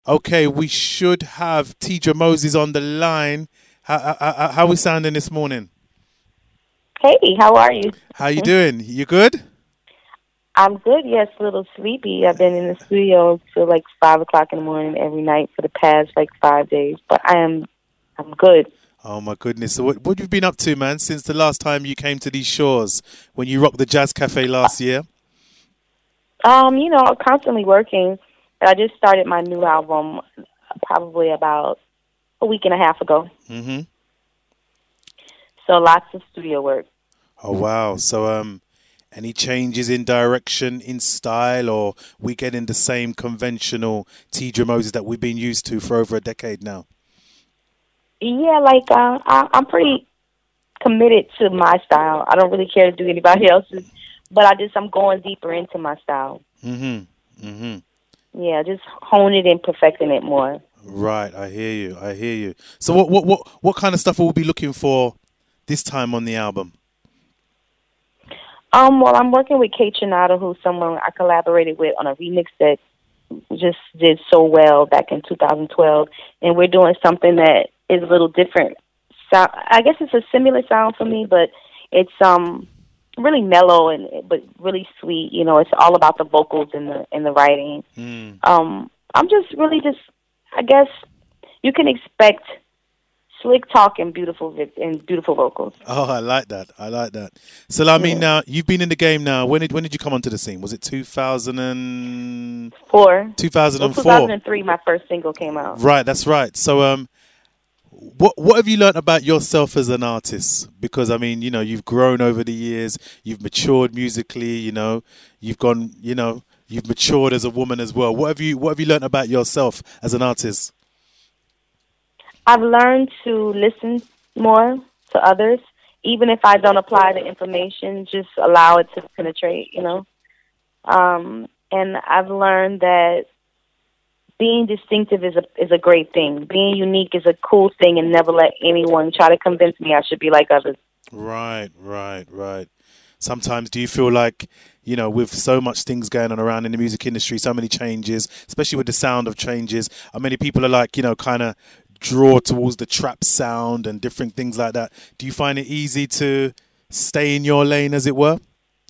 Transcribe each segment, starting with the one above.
Okay, we should have TEEDRA Moses on the line. How we sounding this morning? Hey, how are you? How you doing? You good? I'm good. Yes, a little sleepy. I've been in the studio till like 5 o'clock in the morning every night for the past like 5 days, but I'm good. Oh my goodness. So what have you been up to, man, since the last time you came to these shores when you rocked the Jazz Cafe last year? Constantly working. I just started my new album probably about a week and a half ago. Mm-hmm. So lots of studio work. Oh wow. So any changes in direction, in style, or we getting the same conventional TEEDRA Moses that we've been used to for over a decade now? Yeah, I'm pretty committed to my style. I don't really care to do anybody else's, but I'm going deeper into my style. Mm-hmm. Mm-hmm. Yeah, just honing it and perfecting it more. Right, I hear you. I hear you. So what kind of stuff will we be looking for this time on the album? Well, I'm working with Kate Chinada, who's someone I collaborated with on a remix that just did so well back in 2012, and we're doing something that is a little different. So I guess it's a similar sound for me, but it's really mellow but really sweet. You know, it's all about the vocals and the writing. Mm. I'm I guess you can expect slick talk and beautiful vocals. Oh, I like that. I like that. So, I mean, now you've been in the game now. When did you come onto the scene? Was it 2004? 2004. 2003, my first single came out. Right, that's right. So, what have you learned about yourself as an artist? Because I mean, you've grown over the years. You've matured musically. You've gone. You've matured as a woman as well. What have you learned about yourself as an artist? I've learned to listen more to others, even if I don't apply the information, just allow it to penetrate, And I've learned that being distinctive is a great thing. Being unique is a cool thing, and never let anyone try to convince me I should be like others. Right. Sometimes do you feel like, with so much things going on around in the music industry, so many changes, especially with the sound of changes, many people are like, kind of draw towards the trap sound and different things like that. Do you find it easy to stay in your lane, as it were?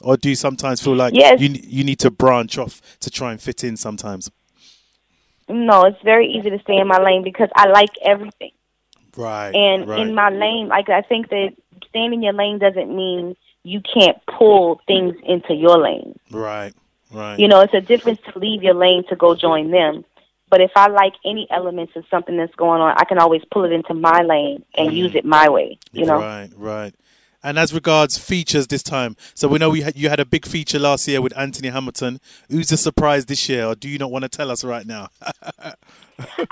Or do you sometimes feel like yes, you need to branch off to try and fit in sometimes? No, it's very easy to stay in my lane because I like everything. Right. And in my lane, I think that staying in your lane doesn't mean you can't pull things into your lane. Right. It's a difference to leave your lane to go join them. But if I like any elements of something that's going on, I can always pull it into my lane and use it my way, Right. And as regards features this time, so we know you had a big feature last year with Anthony Hamilton. Who's the surprise this year, or do you not want to tell us right now? I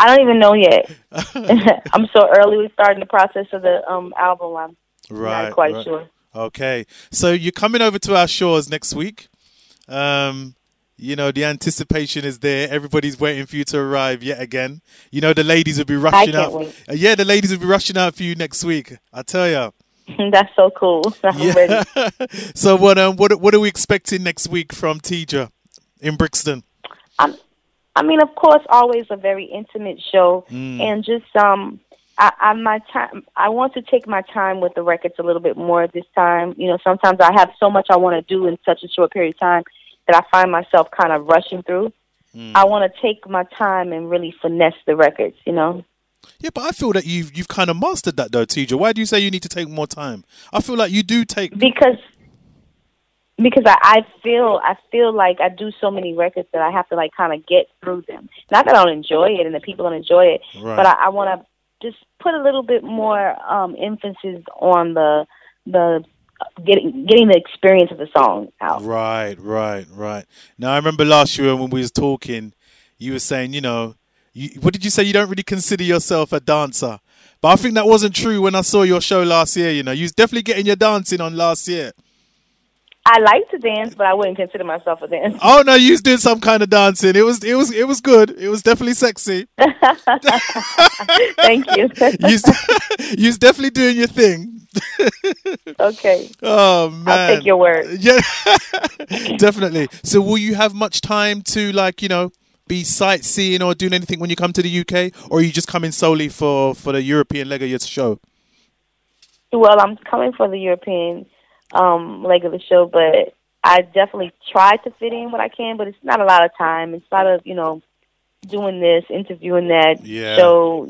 don't even know yet. I'm so early. We're starting the process of the album. I'm not quite sure. Okay. So you're coming over to our shores next week. The anticipation is there. Everybody's waiting for you to arrive yet again. The ladies will be rushing out. Wait. Yeah, the ladies will be rushing out for you next week. I tell you. That's so cool. I'm ready. So what are we expecting next week from TEEDRA in Brixton? Of course, always a very intimate show, and just I want to take my time with the records a little bit more this time. Sometimes I have so much I want to do in such a short period of time that I find myself kind of rushing through. I want to take my time and really finesse the records, Yeah, but I feel that you've kind of mastered that though, TEEDRA. Why do you say you need to take more time? I feel like you do take because I feel like I do so many records that I have to like kind of get through them. Not that I don't enjoy it and the people don't enjoy it, but I want to just put a little bit more emphasis on the getting the experience of the song out. Right. Now I remember last year when we was talking, you were saying, what did you say? You don't really consider yourself a dancer. But I think that wasn't true when I saw your show last year. You was definitely getting your dancing on last year. I like to dance, but I wouldn't consider myself a dancer. Oh no, you was doing some kind of dancing. It was good. It was definitely sexy. Thank you. You was definitely doing your thing. Okay. Oh man, I'll take your word. Yeah, definitely. So will you have much time to be sightseeing or doing anything when you come to the UK, or are you just coming solely for the European leg of your show? Well, I'm coming for the European leg of the show, but I definitely try to fit in what I can, but it's not a lot of time. It's a lot of, doing this, interviewing that show,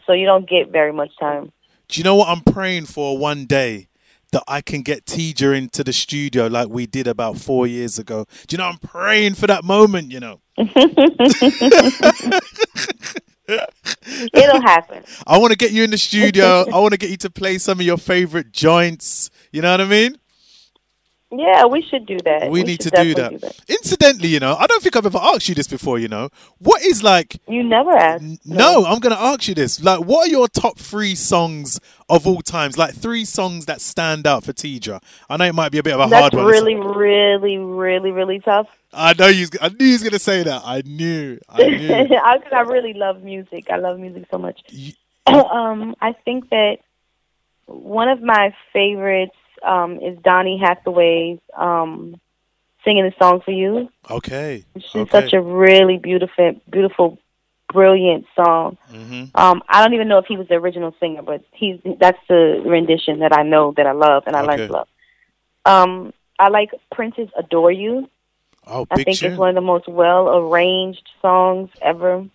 so you don't get very much time. Do you know what I'm praying for one day? That I can get TEEDRA into the studio like we did about 4 years ago. Do you know, I'm praying for that moment, It'll happen. I want to get you in the studio. I want to get you to play some of your favorite joints. You know what I mean? Yeah, we should do that. We need to do that. Incidentally, I don't think I've ever asked you this before, What is like... You never asked. No, I'm going to ask you this. Like, what are your top 3 songs of all times? Like 3 songs that stand out for TEEDRA. I know it might be a bit of a hard one. That's really, really, really, really tough. I knew he was going to say that. I knew. Because I really love music. I love music so much. I think that one of my favorites is Donny Hathaway's Singing the Song for You. Okay. It's such a really beautiful, brilliant song. Mm-hmm. I don't even know if he was the original singer, but that's the rendition that I know that I love and I learned to love. I like Prince's Adore You. Oh, I think it's one of the most well-arranged songs ever.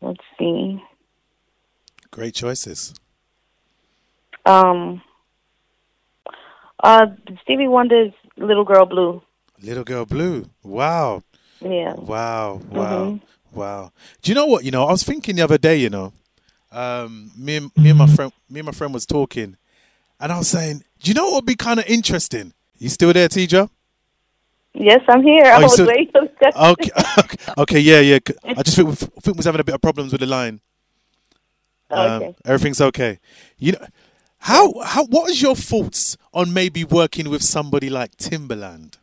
Let's see. Great choices. Stevie Wonder's Little Girl Blue. Little Girl Blue. Wow. Yeah. Wow. Mm-hmm. Wow. Do you know what? I was thinking the other day, me and my friend was talking, and I was saying, do you know what would be kind of interesting? You still there, TEEDRA? Yes, I'm here. I was waiting for the Okay, yeah. I just think we was having a bit of problems with the line. Okay. Everything's okay. What is your thoughts on maybe working with somebody like Timbaland?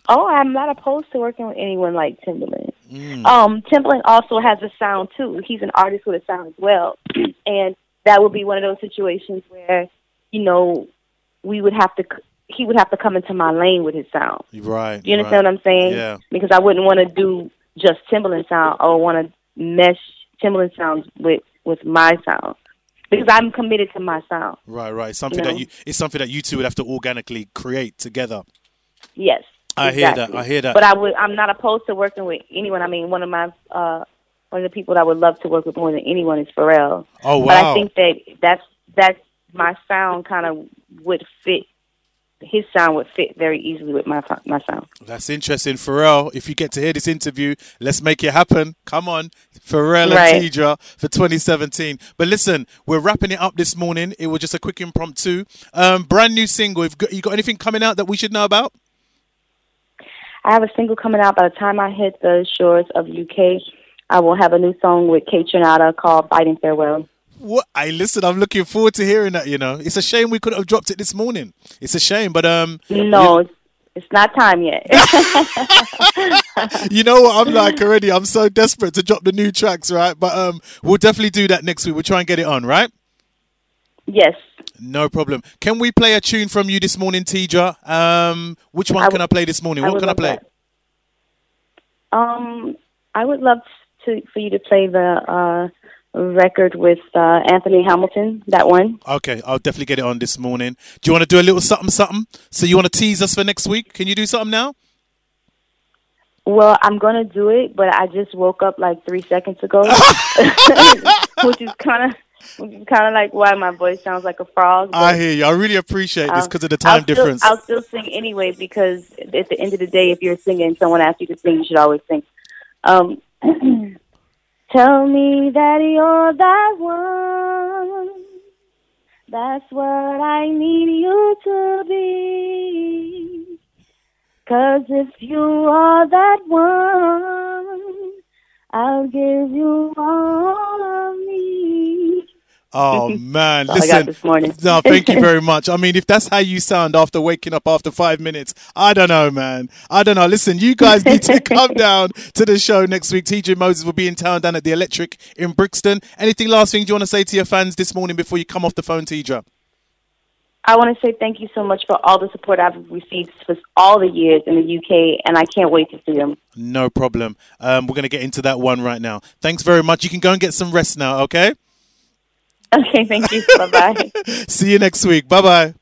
Oh, I'm not opposed to working with anyone like Timbaland. Timbaland also has a sound too. He's an artist with a sound as well, and that would be one of those situations where he would have to come into my lane with his sound. Right. Do you understand what I'm saying? Yeah. Because I wouldn't want to do just Timbaland sound. I would want to mesh Timbaland sounds with my sound, because I'm committed to my sound. Right. Something it's something that you two would have to organically create together. Yes, I hear that. But I'm not opposed to working with anyone. I mean, one of the people that I would love to work with more than anyone is Pharrell. Oh wow! But I think that's my sound kind of would fit. His sound would fit very easily with my sound. That's interesting. Pharrell, if you get to hear this interview, let's make it happen. Come on. Pharrell and TEEDRA for 2017. But listen, we're wrapping it up this morning. It was just a quick impromptu. Brand new single. You got anything coming out that we should know about? I have a single coming out by the time I hit the shores of UK. I will have a new song with Kate Trinata called Fighting Farewell. What? Listen, I'm looking forward to hearing that, It's a shame we couldn't have dropped it this morning. It's a shame, but... No, it's not time yet. You know what I'm like already? I'm so desperate to drop the new tracks, right? But we'll definitely do that next week. We'll try and get it on, right? Yes. No problem. Can we play a tune from you this morning, TEEDRA? Which one can I play this morning? What can I play? I would love for you to play the... record with Anthony Hamilton, that one. Okay, I'll definitely get it on this morning. Do you want to do a little something? So you want to tease us for next week? Can you do something now? Well, I'm going to do it, but I just woke up like 3 seconds ago, which is kind of like why my voice sounds like a frog. I hear you. I really apprate this because of the time difference. I'll still sing anyway, because at the end of the day, if you're singing, someone asks you to sing, you should always sing. Tell me that you're that one. That's what I need you to be. 'Cause if you are that one, I'll give you all of me. Oh man, That's all I got this morning. No, thank you very much. I mean, if that's how you sound after waking up after 5 minutes, I don't know, man. I don't know. Listen, you guys need to come down to the show next week. TEEDRA Moses will be in town down at the Electric in Brixton. Anything last thing you want to say to your fans this morning before you come off the phone, TEEDRA? I want to say thank you so much for all the support I've received for all the years in the UK, and I can't wait to see them. No problem. We're going to get into that one right now. Thanks very much. You can go and get some rest now, okay? Okay, thank you. Bye-bye. See you next week. Bye-bye.